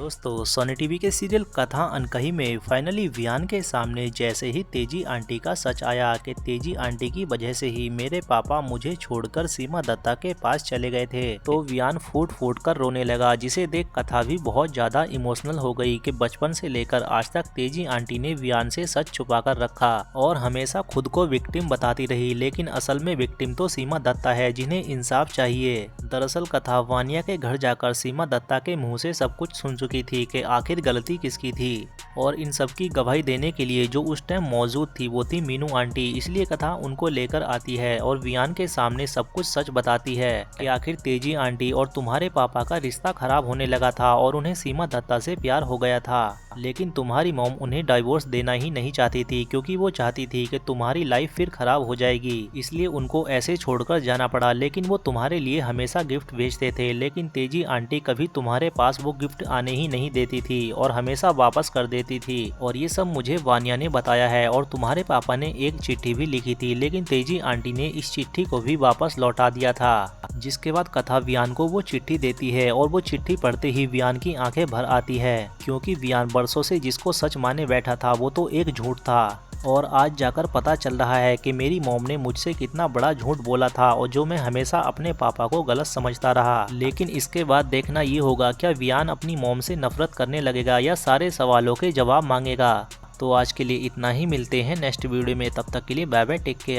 दोस्तों, Sony TV के serial कथा अनकही में फाइनली वियान के सामने जैसे ही तेजी आंटी का सच आया कि तेजी आंटी की वजह से ही मेरे पापा मुझे छोड़कर सीमा दत्ता के पास चले गए थे, तो वियान फूट फूट कर रोने लगा, जिसे देख कथा भी बहुत ज्यादा इमोशनल हो गई कि बचपन से लेकर आज तक तेजी आंटी ने वियान से सच छुपा कर रखा और हमेशा खुद को विक्टिम बताती रही, लेकिन असल में विक्टिम तो सीमा दत्ता है, जिन्हें इंसाफ चाहिए। दरअसल कथा वानिया के घर जाकर सीमा दत्ता के मुंह से सब कुछ सुन चुकी थी कि आखिर गलती किसकी थी, और इन सब की गवाही देने के लिए जो उस टाइम मौजूद थी वो थी मीनू आंटी। इसलिए कथा उनको लेकर आती है और वियान के सामने सब कुछ सच बताती है कि आखिर तेजी आंटी और तुम्हारे पापा का रिश्ता खराब होने लगा था और उन्हें सीमा दत्ता से प्यार हो गया था, लेकिन तुम्हारी मॉम उन्हें डाइवोर्स देना ही नहीं चाहती थी, क्योंकि वो चाहती थी कि तुम्हारी लाइफ फिर खराब हो जाएगी, इसलिए उनको ऐसे छोड़कर जाना पड़ा। लेकिन वो तुम्हारे लिए हमेशा गिफ्ट भेजते थे, लेकिन तेजी आंटी कभी तुम्हारे पास वो गिफ्ट आने ही नहीं देती थी और हमेशा वापस कर देती थी। और ये सब मुझे वानिया ने बताया है। और तुम्हारे पापा ने एक चिट्ठी भी लिखी थी, लेकिन तेजी आंटी ने इस चिट्ठी को भी वापस लौटा दिया था। जिसके बाद कथा वियान को वो चिट्ठी देती है और वो चिट्ठी पढ़ते ही वियान की आंखें भर आती है, क्योंकि वियान बरसों से जिसको सच माने बैठा था वो तो एक झूठ था, और आज जाकर पता चल रहा है कि मेरी मॉम ने मुझसे कितना बड़ा झूठ बोला था और जो मैं हमेशा अपने पापा को गलत समझता रहा। लेकिन इसके बाद देखना ये होगा, क्या वियान अपनी मॉम से नफरत करने लगेगा या सारे सवालों के जवाब मांगेगा। तो आज के लिए इतना ही, मिलते हैं नेक्स्ट वीडियो में, तब तक के लिए बाय बाय, टेक केयर।